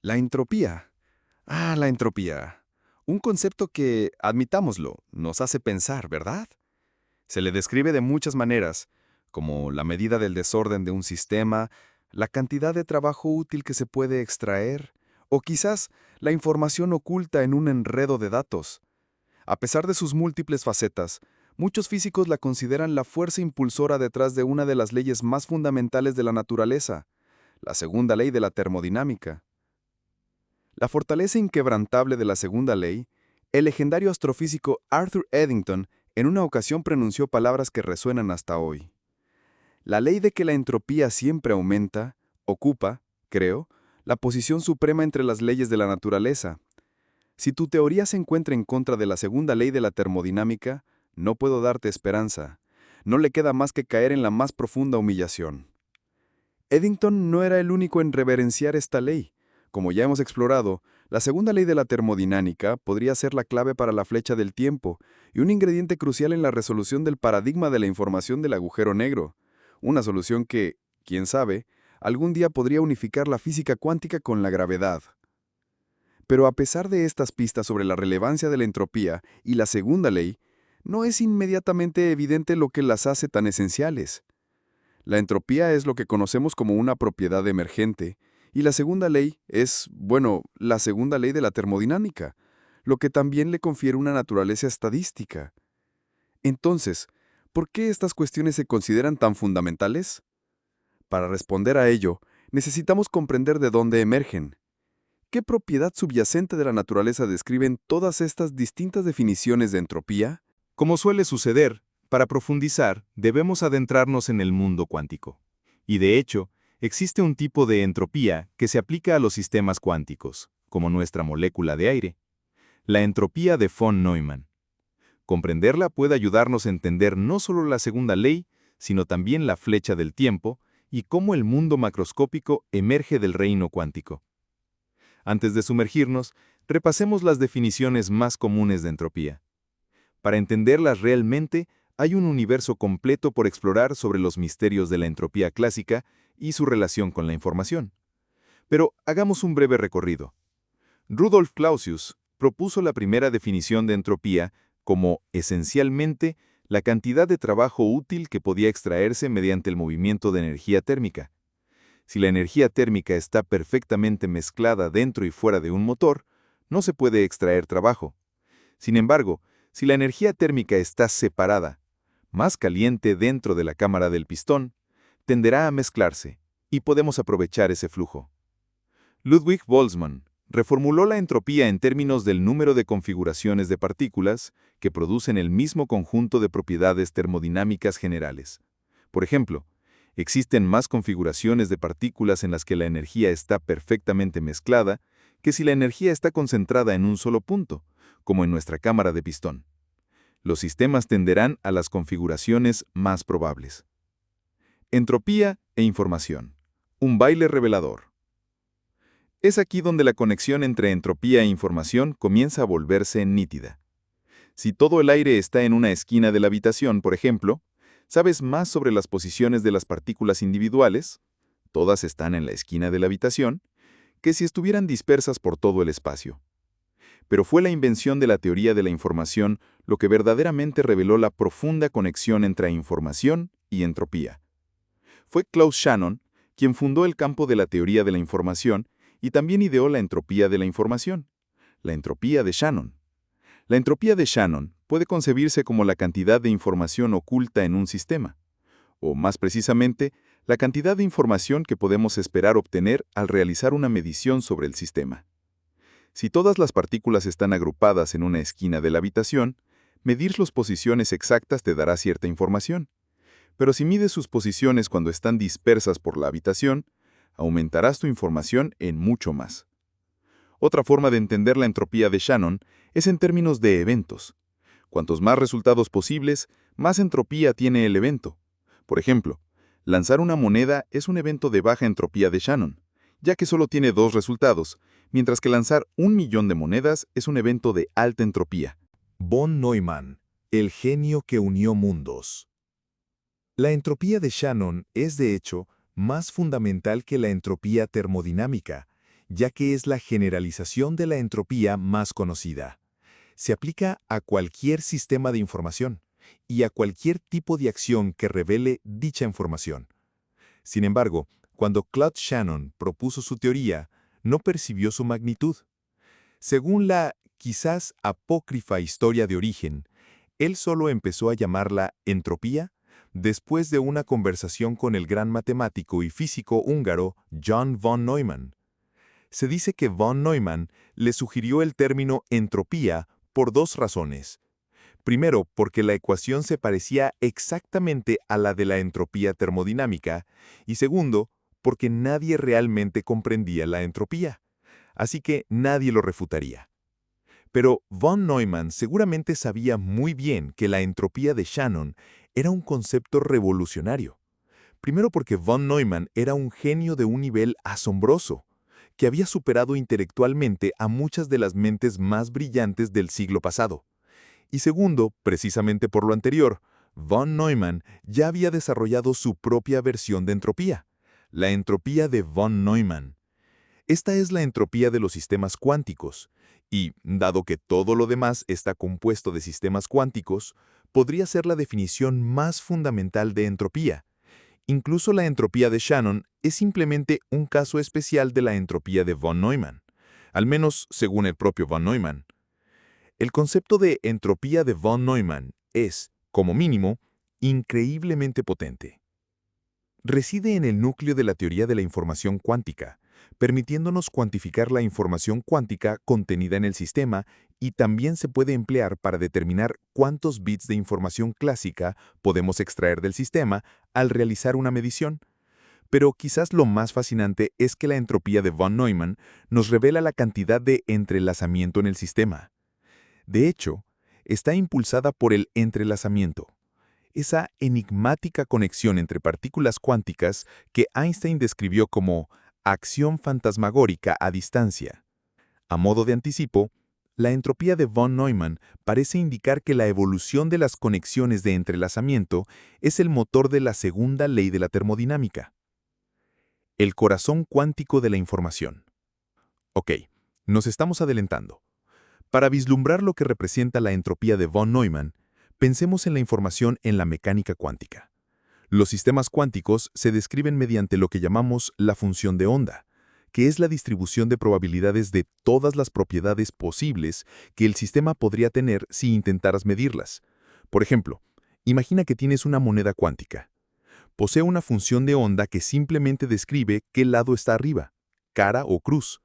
La entropía. La entropía. Un concepto que, admitámoslo, nos hace pensar, ¿verdad? Se le describe de muchas maneras, como la medida del desorden de un sistema, la cantidad de trabajo útil que se puede extraer, o quizás la información oculta en un enredo de datos. A pesar de sus múltiples facetas, muchos físicos la consideran la fuerza impulsora detrás de una de las leyes más fundamentales de la naturaleza, la segunda ley de la termodinámica. La fortaleza inquebrantable de la segunda ley, el legendario astrofísico Arthur Eddington en una ocasión pronunció palabras que resuenan hasta hoy. La ley de que la entropía siempre aumenta, ocupa, creo, la posición suprema entre las leyes de la naturaleza. Si tu teoría se encuentra en contra de la segunda ley de la termodinámica, no puedo darte esperanza. No le queda más que caer en la más profunda humillación. Eddington no era el único en reverenciar esta ley. Como ya hemos explorado, la segunda ley de la termodinámica podría ser la clave para la flecha del tiempo y un ingrediente crucial en la resolución del paradigma de la información del agujero negro, una solución que, quién sabe, algún día podría unificar la física cuántica con la gravedad. Pero a pesar de estas pistas sobre la relevancia de la entropía y la segunda ley, no es inmediatamente evidente lo que las hace tan esenciales. La entropía es lo que conocemos como una propiedad emergente, y la segunda ley es, bueno, la segunda ley de la termodinámica, lo que también le confiere una naturaleza estadística. Entonces, ¿por qué estas cuestiones se consideran tan fundamentales? Para responder a ello, necesitamos comprender de dónde emergen. ¿Qué propiedad subyacente de la naturaleza describen todas estas distintas definiciones de entropía? Como suele suceder, para profundizar, debemos adentrarnos en el mundo cuántico. Y de hecho, existe un tipo de entropía que se aplica a los sistemas cuánticos, como nuestra molécula de aire, la entropía de von Neumann. Comprenderla puede ayudarnos a entender no solo la segunda ley, sino también la flecha del tiempo y cómo el mundo macroscópico emerge del reino cuántico. Antes de sumergirnos, repasemos las definiciones más comunes de entropía. Para entenderlas realmente, hay un universo completo por explorar sobre los misterios de la entropía clásica y su relación con la información. Pero hagamos un breve recorrido. Rudolf Clausius propuso la primera definición de entropía como, esencialmente, la cantidad de trabajo útil que podía extraerse mediante el movimiento de energía térmica. Si la energía térmica está perfectamente mezclada dentro y fuera de un motor, no se puede extraer trabajo. Sin embargo, si la energía térmica está separada, más caliente dentro de la cámara del pistón, tenderá a mezclarse, y podemos aprovechar ese flujo. Ludwig Boltzmann reformuló la entropía en términos del número de configuraciones de partículas que producen el mismo conjunto de propiedades termodinámicas generales. Por ejemplo, existen más configuraciones de partículas en las que la energía está perfectamente mezclada que si la energía está concentrada en un solo punto, como en nuestra cámara de pistón. Los sistemas tenderán a las configuraciones más probables. Entropía e información. Un baile revelador. Es aquí donde la conexión entre entropía e información comienza a volverse nítida. Si todo el aire está en una esquina de la habitación, por ejemplo, sabes más sobre las posiciones de las partículas individuales, todas están en la esquina de la habitación, que si estuvieran dispersas por todo el espacio. Pero fue la invención de la teoría de la información lo que verdaderamente reveló la profunda conexión entre información y entropía. Fue Klaus Shannon quien fundó el campo de la teoría de la información y también ideó la entropía de la información, la entropía de Shannon. La entropía de Shannon puede concebirse como la cantidad de información oculta en un sistema, o más precisamente, la cantidad de información que podemos esperar obtener al realizar una medición sobre el sistema. Si todas las partículas están agrupadas en una esquina de la habitación, medir sus posiciones exactas te dará cierta información. Pero si mides sus posiciones cuando están dispersas por la habitación, aumentarás tu información en mucho más. Otra forma de entender la entropía de Shannon es en términos de eventos. Cuantos más resultados posibles, más entropía tiene el evento. Por ejemplo, lanzar una moneda es un evento de baja entropía de Shannon, ya que solo tiene dos resultados, mientras que lanzar 1.000.000 de monedas es un evento de alta entropía. Von Neumann, el genio que unió mundos. La entropía de Shannon es, de hecho, más fundamental que la entropía termodinámica, ya que es la generalización de la entropía más conocida. Se aplica a cualquier sistema de información y a cualquier tipo de acción que revele dicha información. Sin embargo, cuando Claude Shannon propuso su teoría, no percibió su magnitud. Según la quizás apócrifa historia de origen, él solo empezó a llamarla entropía después de una conversación con el gran matemático y físico húngaro John von Neumann. Se dice que von Neumann le sugirió el término entropía por dos razones. Primero, porque la ecuación se parecía exactamente a la de la entropía termodinámica, y segundo, porque nadie realmente comprendía la entropía, así que nadie lo refutaría. Pero von Neumann seguramente sabía muy bien que la entropía de Shannon era un concepto revolucionario. Primero porque von Neumann era un genio de un nivel asombroso, que había superado intelectualmente a muchas de las mentes más brillantes del siglo pasado. Y segundo, precisamente por lo anterior, von Neumann ya había desarrollado su propia versión de entropía, la entropía de von Neumann. Esta es la entropía de los sistemas cuánticos, y, dado que todo lo demás está compuesto de sistemas cuánticos, podría ser la definición más fundamental de entropía. Incluso la entropía de Shannon es simplemente un caso especial de la entropía de von Neumann, al menos según el propio von Neumann. El concepto de entropía de von Neumann es, como mínimo, increíblemente potente. Reside en el núcleo de la teoría de la información cuántica, permitiéndonos cuantificar la información cuántica contenida en el sistema y también se puede emplear para determinar cuántos bits de información clásica podemos extraer del sistema al realizar una medición. Pero quizás lo más fascinante es que la entropía de von Neumann nos revela la cantidad de entrelazamiento en el sistema. De hecho, está impulsada por el entrelazamiento, esa enigmática conexión entre partículas cuánticas que Einstein describió como acción fantasmagórica a distancia. A modo de anticipo, la entropía de von Neumann parece indicar que la evolución de las conexiones de entrelazamiento es el motor de la segunda ley de la termodinámica. El corazón cuántico de la información. Ok, nos estamos adelantando. Para vislumbrar lo que representa la entropía de von Neumann, pensemos en la información en la mecánica cuántica. Los sistemas cuánticos se describen mediante lo que llamamos la función de onda, que es la distribución de probabilidades de todas las propiedades posibles que el sistema podría tener si intentaras medirlas. Por ejemplo, imagina que tienes una moneda cuántica. Posee una función de onda que simplemente describe qué lado está arriba, cara o cruz.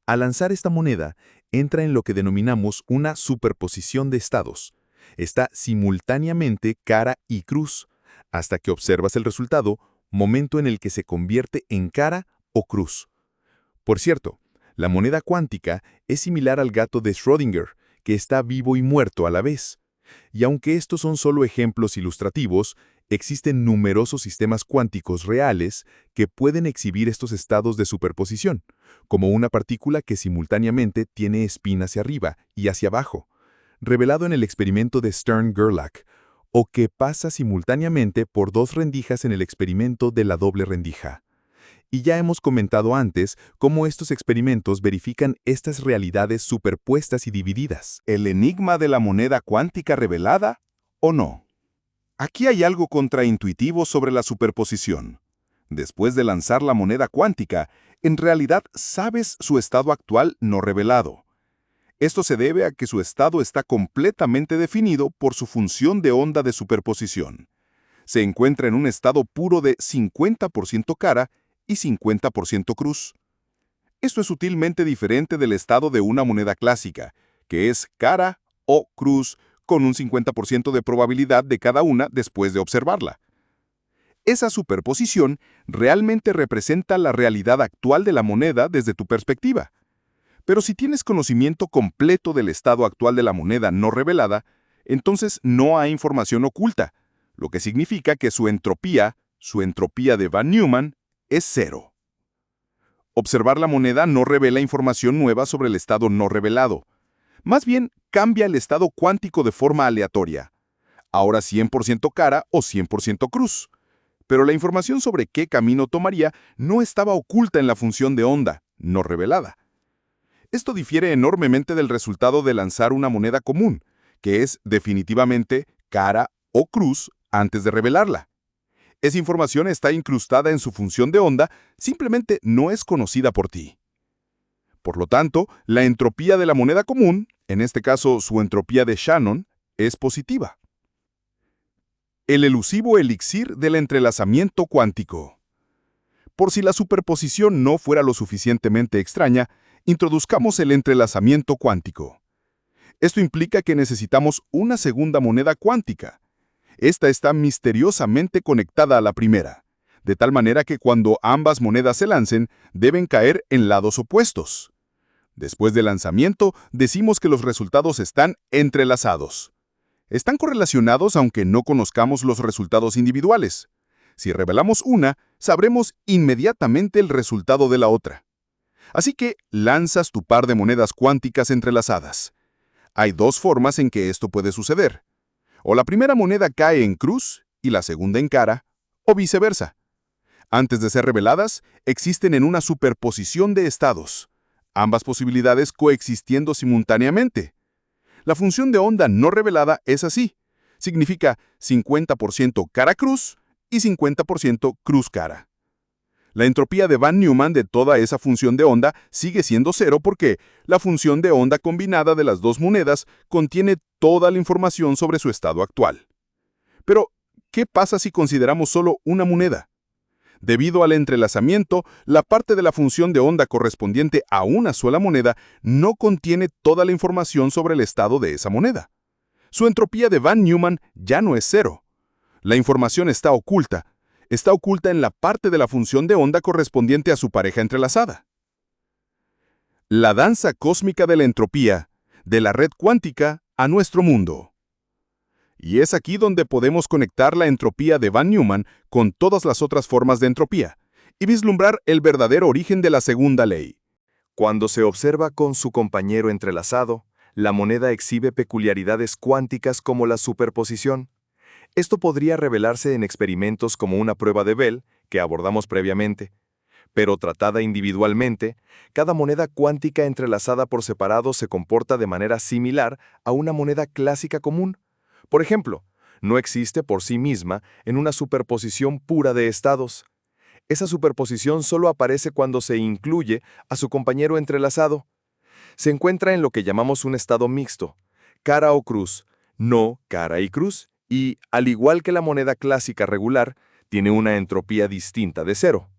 Al lanzar esta moneda, entra en lo que denominamos una superposición de estados. Está simultáneamente cara y cruz, hasta que observas el resultado, momento en el que se convierte en cara o cruz. Por cierto, la moneda cuántica es similar al gato de Schrödinger, que está vivo y muerto a la vez. Y aunque estos son solo ejemplos ilustrativos, existen numerosos sistemas cuánticos reales que pueden exhibir estos estados de superposición, como una partícula que simultáneamente tiene espin hacia arriba y hacia abajo, revelado en el experimento de Stern-Gerlach, o que pasa simultáneamente por dos rendijas en el experimento de la doble rendija. Y ya hemos comentado antes cómo estos experimentos verifican estas realidades superpuestas y divididas. ¿El enigma de la moneda cuántica revelada o no? Aquí hay algo contraintuitivo sobre la superposición. Después de lanzar la moneda cuántica, en realidad sabes su estado actual no revelado. Esto se debe a que su estado está completamente definido por su función de onda de superposición. Se encuentra en un estado puro de 50% cara y 50% cruz. Esto es sutilmente diferente del estado de una moneda clásica, que es cara o cruz con un 50% de probabilidad de cada una después de observarla. Esa superposición realmente representa la realidad actual de la moneda desde tu perspectiva. Pero si tienes conocimiento completo del estado actual de la moneda no revelada, entonces no hay información oculta, lo que significa que su entropía de von Neumann, es cero. Observar la moneda no revela información nueva sobre el estado no revelado. Más bien, cambia el estado cuántico de forma aleatoria. Ahora 100% cara o 100% cruz. Pero la información sobre qué camino tomaría no estaba oculta en la función de onda, no revelada. Esto difiere enormemente del resultado de lanzar una moneda común, que es definitivamente cara o cruz antes de revelarla. Esa información está incrustada en su función de onda, simplemente no es conocida por ti. Por lo tanto, la entropía de la moneda común, en este caso su entropía de Shannon, es positiva. El elusivo elixir del entrelazamiento cuántico. Por si la superposición no fuera lo suficientemente extraña, introduzcamos el entrelazamiento cuántico. Esto implica que necesitamos una segunda moneda cuántica. Esta está misteriosamente conectada a la primera, de tal manera que cuando ambas monedas se lancen, deben caer en lados opuestos. Después del lanzamiento, decimos que los resultados están entrelazados. Están correlacionados aunque no conozcamos los resultados individuales. Si revelamos una, sabremos inmediatamente el resultado de la otra. Así que lanzas tu par de monedas cuánticas entrelazadas. Hay dos formas en que esto puede suceder. O la primera moneda cae en cruz y la segunda en cara, o viceversa. Antes de ser reveladas, existen en una superposición de estados, ambas posibilidades coexistiendo simultáneamente. La función de onda no revelada es así. Significa 50% cara-cruz y 50% cruz-cara. La entropía de Van Neumann de toda esa función de onda sigue siendo cero porque la función de onda combinada de las dos monedas contiene toda la información sobre su estado actual. Pero, ¿qué pasa si consideramos solo una moneda? Debido al entrelazamiento, la parte de la función de onda correspondiente a una sola moneda no contiene toda la información sobre el estado de esa moneda. Su entropía de Van Neumann ya no es cero. La información está oculta en la parte de la función de onda correspondiente a su pareja entrelazada. La danza cósmica de la entropía, de la red cuántica a nuestro mundo. Y es aquí donde podemos conectar la entropía de Van Neumann con todas las otras formas de entropía y vislumbrar el verdadero origen de la segunda ley. Cuando se observa con su compañero entrelazado, la moneda exhibe peculiaridades cuánticas como la superposición. Esto podría revelarse en experimentos como una prueba de Bell, que abordamos previamente. Pero tratada individualmente, cada moneda cuántica entrelazada por separado se comporta de manera similar a una moneda clásica común. Por ejemplo, no existe por sí misma en una superposición pura de estados. Esa superposición solo aparece cuando se incluye a su compañero entrelazado. Se encuentra en lo que llamamos un estado mixto, cara o cruz, no cara y cruz, y, al igual que la moneda clásica regular, tiene una entropía distinta de cero.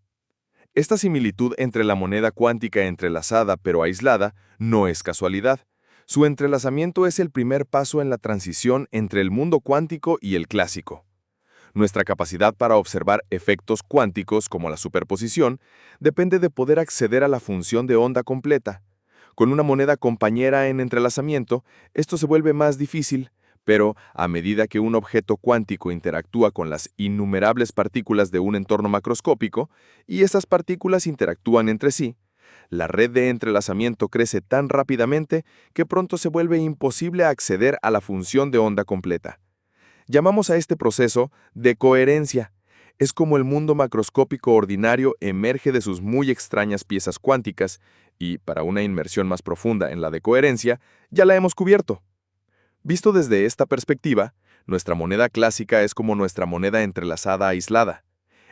Esta similitud entre la moneda cuántica entrelazada pero aislada no es casualidad. Su entrelazamiento es el primer paso en la transición entre el mundo cuántico y el clásico. Nuestra capacidad para observar efectos cuánticos como la superposición depende de poder acceder a la función de onda completa. Con una moneda compañera en entrelazamiento, esto se vuelve más difícil, pero a medida que un objeto cuántico interactúa con las innumerables partículas de un entorno macroscópico y esas partículas interactúan entre sí, la red de entrelazamiento crece tan rápidamente que pronto se vuelve imposible acceder a la función de onda completa. Llamamos a este proceso decoherencia. Es como el mundo macroscópico ordinario emerge de sus muy extrañas piezas cuánticas y, para una inmersión más profunda en la decoherencia, ya la hemos cubierto. Visto desde esta perspectiva, nuestra moneda clásica es como nuestra moneda entrelazada aislada,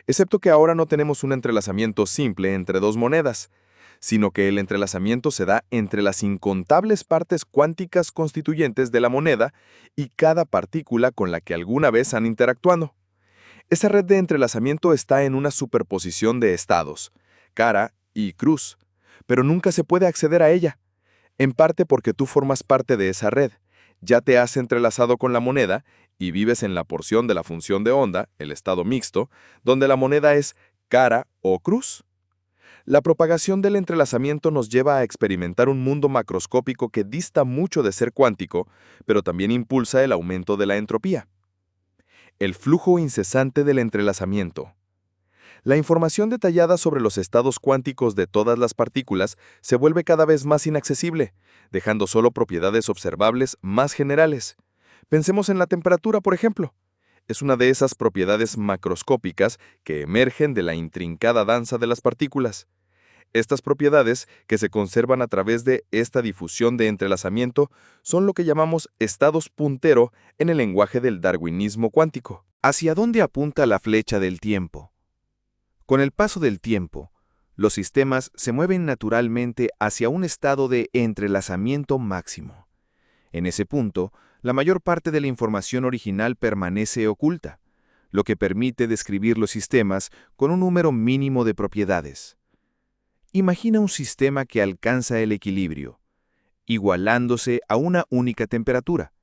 excepto que ahora no tenemos un entrelazamiento simple entre dos monedas, sino que el entrelazamiento se da entre las incontables partes cuánticas constituyentes de la moneda y cada partícula con la que alguna vez han interactuado. Esa red de entrelazamiento está en una superposición de estados, cara y cruz, pero nunca se puede acceder a ella, en parte porque tú formas parte de esa red, ya te has entrelazado con la moneda y vives en la porción de la función de onda, el estado mixto, donde la moneda es cara o cruz. La propagación del entrelazamiento nos lleva a experimentar un mundo macroscópico que dista mucho de ser cuántico, pero también impulsa el aumento de la entropía. El flujo incesante del entrelazamiento. La información detallada sobre los estados cuánticos de todas las partículas se vuelve cada vez más inaccesible, dejando solo propiedades observables más generales. Pensemos en la temperatura, por ejemplo. Es una de esas propiedades macroscópicas que emergen de la intrincada danza de las partículas. Estas propiedades, que se conservan a través de esta difusión de entrelazamiento, son lo que llamamos estados puntero en el lenguaje del darwinismo cuántico. ¿Hacia dónde apunta la flecha del tiempo? Con el paso del tiempo, los sistemas se mueven naturalmente hacia un estado de entrelazamiento máximo. En ese punto, la mayor parte de la información original permanece oculta, lo que permite describir los sistemas con un número mínimo de propiedades. Imagina un sistema que alcanza el equilibrio, igualándose a una única temperatura.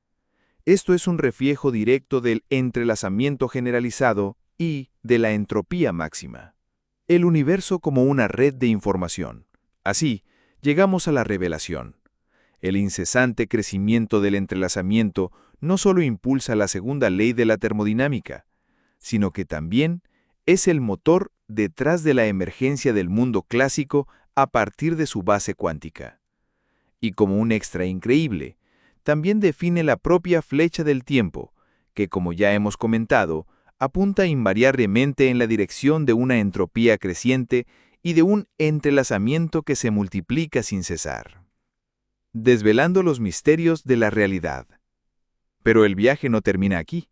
Esto es un reflejo directo del entrelazamiento generalizado y de la entropía máxima. El universo como una red de información. Así, llegamos a la revelación. El incesante crecimiento del entrelazamiento no solo impulsa la segunda ley de la termodinámica, sino que también es el motor detrás de la emergencia del mundo clásico a partir de su base cuántica. Y como un extra increíble, también define la propia flecha del tiempo, que como ya hemos comentado, apunta invariablemente en la dirección de una entropía creciente y de un entrelazamiento que se multiplica sin cesar. Desvelando los misterios de la realidad. Pero el viaje no termina aquí.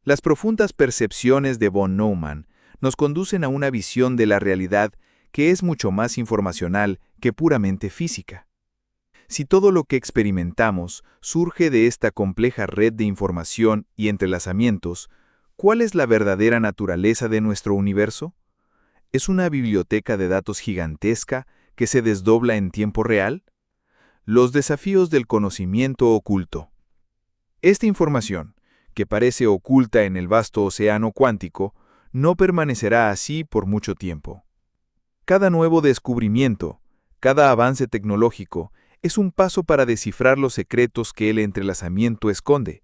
Las profundas percepciones de von Neumann nos conducen a una visión de la realidad que es mucho más informacional que puramente física. Si todo lo que experimentamos surge de esta compleja red de información y entrelazamientos, ¿cuál es la verdadera naturaleza de nuestro universo? ¿Es una biblioteca de datos gigantesca que se desdobla en tiempo real? Los desafíos del conocimiento oculto. Esta información, que parece oculta en el vasto océano cuántico, no permanecerá así por mucho tiempo. Cada nuevo descubrimiento, cada avance tecnológico, es un paso para descifrar los secretos que el entrelazamiento esconde.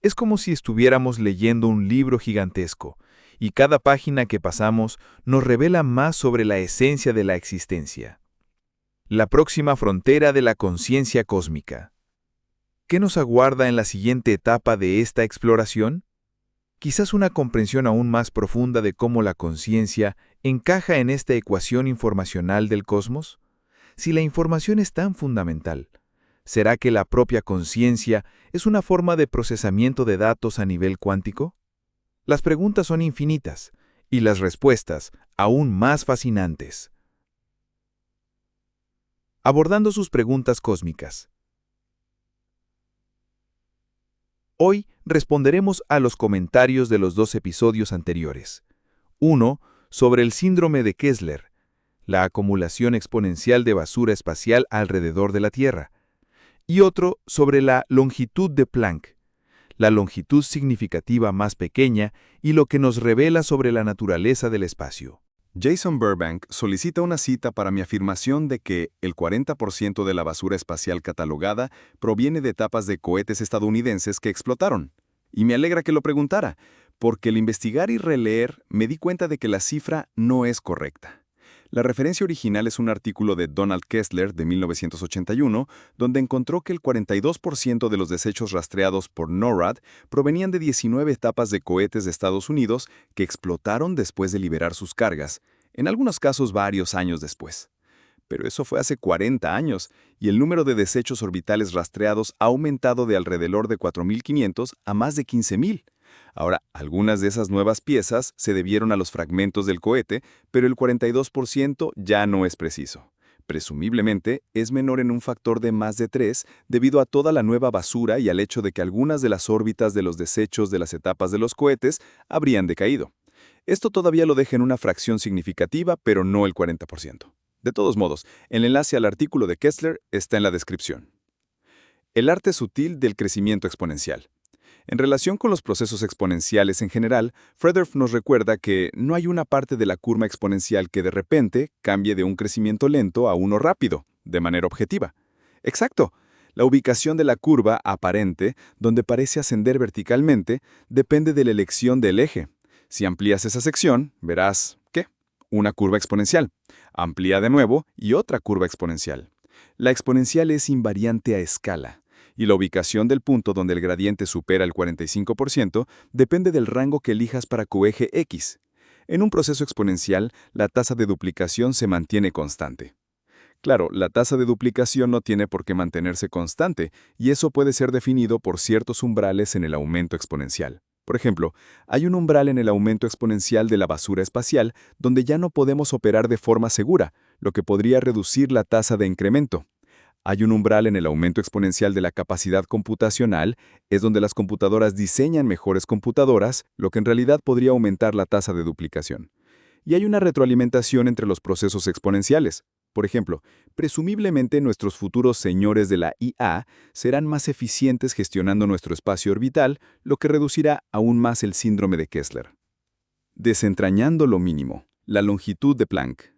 Es como si estuviéramos leyendo un libro gigantesco, y cada página que pasamos nos revela más sobre la esencia de la existencia. La próxima frontera de la conciencia cósmica. ¿Qué nos aguarda en la siguiente etapa de esta exploración? Quizás una comprensión aún más profunda de cómo la conciencia encaja en esta ecuación informacional del cosmos. Si la información es tan fundamental, ¿será que la propia conciencia es una forma de procesamiento de datos a nivel cuántico? Las preguntas son infinitas y las respuestas aún más fascinantes. Abordando sus preguntas cósmicas. Hoy responderemos a los comentarios de los 2 episodios anteriores. Uno, sobre el síndrome de Kessler, la acumulación exponencial de basura espacial alrededor de la Tierra, y otro sobre la longitud de Planck, la longitud significativa más pequeña y lo que nos revela sobre la naturaleza del espacio. Jason Burbank solicita una cita para mi afirmación de que el 40% de la basura espacial catalogada proviene de etapas de cohetes estadounidenses que explotaron. Y me alegra que lo preguntara, porque al investigar y releer me di cuenta de que la cifra no es correcta. La referencia original es un artículo de Donald Kessler de 1981, donde encontró que el 42% de los desechos rastreados por NORAD provenían de 19 etapas de cohetes de Estados Unidos que explotaron después de liberar sus cargas, en algunos casos varios años después. Pero eso fue hace 40 años, y el número de desechos orbitales rastreados ha aumentado de alrededor de 4.500 a más de 15.000. Ahora, algunas de esas nuevas piezas se debieron a los fragmentos del cohete, pero el 42% ya no es preciso. Presumiblemente, es menor en un factor de más de 3 debido a toda la nueva basura y al hecho de que algunas de las órbitas de los desechos de las etapas de los cohetes habrían decaído. Esto todavía lo deja en una fracción significativa, pero no el 40%. De todos modos, el enlace al artículo de Kessler está en la descripción. El arte sutil del crecimiento exponencial. En relación con los procesos exponenciales en general, Frederick nos recuerda que no hay una parte de la curva exponencial que de repente cambie de un crecimiento lento a uno rápido, de manera objetiva. Exacto. La ubicación de la curva aparente, donde parece ascender verticalmente, depende de la elección del eje. Si amplías esa sección, verás, ¿qué? Una curva exponencial. Amplía de nuevo y otra curva exponencial. La exponencial es invariante a escala, y la ubicación del punto donde el gradiente supera el 45% depende del rango que elijas para coeje X. En un proceso exponencial, la tasa de duplicación se mantiene constante. Claro, la tasa de duplicación no tiene por qué mantenerse constante, y eso puede ser definido por ciertos umbrales en el aumento exponencial. Por ejemplo, hay un umbral en el aumento exponencial de la basura espacial donde ya no podemos operar de forma segura, lo que podría reducir la tasa de incremento. Hay un umbral en el aumento exponencial de la capacidad computacional, es donde las computadoras diseñan mejores computadoras, lo que en realidad podría aumentar la tasa de duplicación. Y hay una retroalimentación entre los procesos exponenciales. Por ejemplo, presumiblemente nuestros futuros señores de la IA serán más eficientes gestionando nuestro espacio orbital, lo que reducirá aún más el síndrome de Kessler. Desentrañando lo mínimo, la longitud de Planck.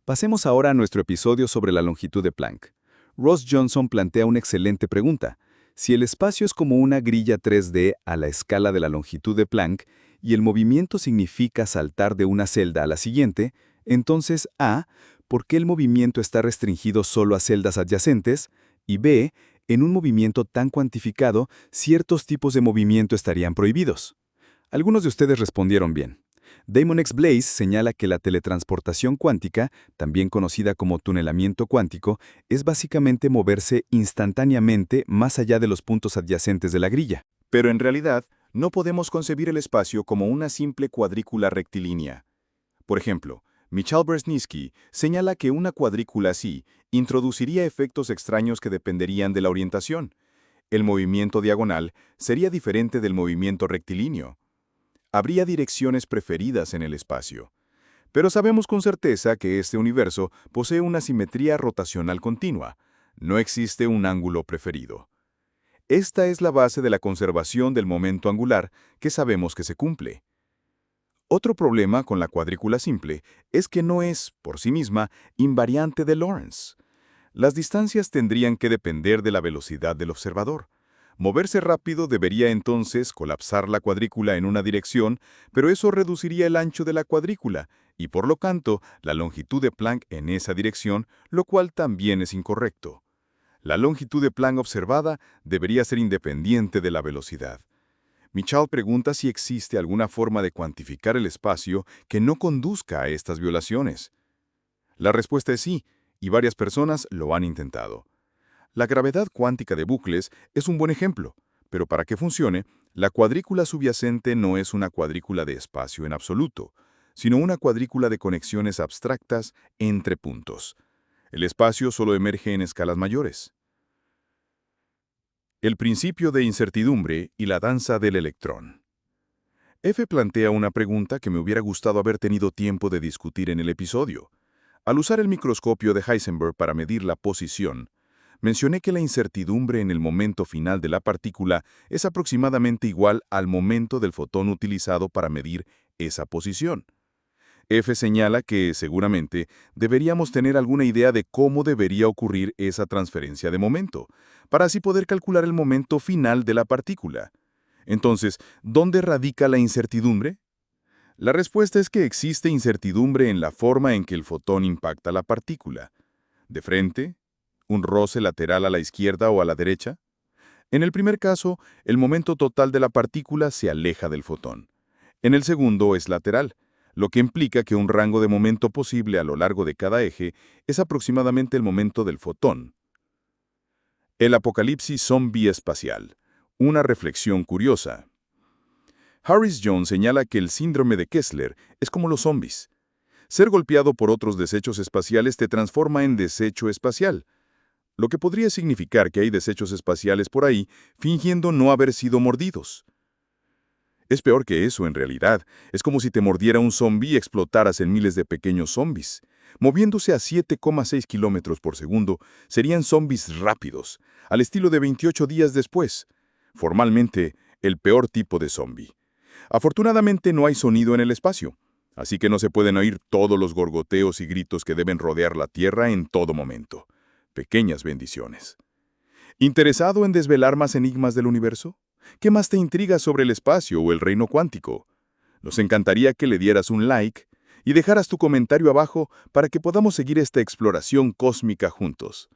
Pasemos ahora a nuestro episodio sobre la longitud de Planck. Ross Johnson plantea una excelente pregunta. Si el espacio es como una grilla 3D a la escala de la longitud de Planck y el movimiento significa saltar de una celda a la siguiente, entonces A, ¿por qué el movimiento está restringido solo a celdas adyacentes? Y B, en un movimiento tan cuantificado, ciertos tipos de movimiento estarían prohibidos. Algunos de ustedes respondieron bien. Damon X. Blaze señala que la teletransportación cuántica, también conocida como tunelamiento cuántico, es básicamente moverse instantáneamente más allá de los puntos adyacentes de la grilla. Pero en realidad, no podemos concebir el espacio como una simple cuadrícula rectilínea. Por ejemplo, Michal Brzezinski señala que una cuadrícula así introduciría efectos extraños que dependerían de la orientación. El movimiento diagonal sería diferente del movimiento rectilíneo. Habría direcciones preferidas en el espacio. Pero sabemos con certeza que este universo posee una simetría rotacional continua. No existe un ángulo preferido. Esta es la base de la conservación del momento angular que sabemos que se cumple. Otro problema con la cuadrícula simple es que no es, por sí misma, invariante de Lorentz. Las distancias tendrían que depender de la velocidad del observador. Moverse rápido debería entonces colapsar la cuadrícula en una dirección, pero eso reduciría el ancho de la cuadrícula y por lo tanto la longitud de Planck en esa dirección, lo cual también es incorrecto. La longitud de Planck observada debería ser independiente de la velocidad. Michal pregunta si existe alguna forma de cuantificar el espacio que no conduzca a estas violaciones. La respuesta es sí, y varias personas lo han intentado. La gravedad cuántica de bucles es un buen ejemplo, pero para que funcione, la cuadrícula subyacente no es una cuadrícula de espacio en absoluto, sino una cuadrícula de conexiones abstractas entre puntos. El espacio solo emerge en escalas mayores. El principio de incertidumbre y la danza del electrón. F plantea una pregunta que me hubiera gustado haber tenido tiempo de discutir en el episodio. Al usar el microscopio de Heisenberg para medir la posición, mencioné que la incertidumbre en el momento final de la partícula es aproximadamente igual al momento del fotón utilizado para medir esa posición. F señala que, seguramente, deberíamos tener alguna idea de cómo debería ocurrir esa transferencia de momento, para así poder calcular el momento final de la partícula. Entonces, ¿dónde radica la incertidumbre? La respuesta es que existe incertidumbre en la forma en que el fotón impacta la partícula. ¿De frente? ¿Un roce lateral a la izquierda o a la derecha? En el primer caso, el momento total de la partícula se aleja del fotón. En el segundo es lateral, lo que implica que un rango de momento posible a lo largo de cada eje es aproximadamente el momento del fotón. El apocalipsis zombie espacial. Una reflexión curiosa. Harris Jones señala que el síndrome de Kessler es como los zombies. Ser golpeado por otros desechos espaciales te transforma en desecho espacial, lo que podría significar que hay desechos espaciales por ahí fingiendo no haber sido mordidos. Es peor que eso en realidad. Es como si te mordiera un zombi y explotaras en miles de pequeños zombis. Moviéndose a 7,6 kilómetros por segundo, serían zombis rápidos, al estilo de 28 días después. Formalmente, el peor tipo de zombi. Afortunadamente no hay sonido en el espacio, así que no se pueden oír todos los gorgoteos y gritos que deben rodear la Tierra en todo momento. Pequeñas bendiciones. ¿Interesado en desvelar más enigmas del universo? ¿Qué más te intriga sobre el espacio o el reino cuántico? Nos encantaría que le dieras un like y dejaras tu comentario abajo para que podamos seguir esta exploración cósmica juntos.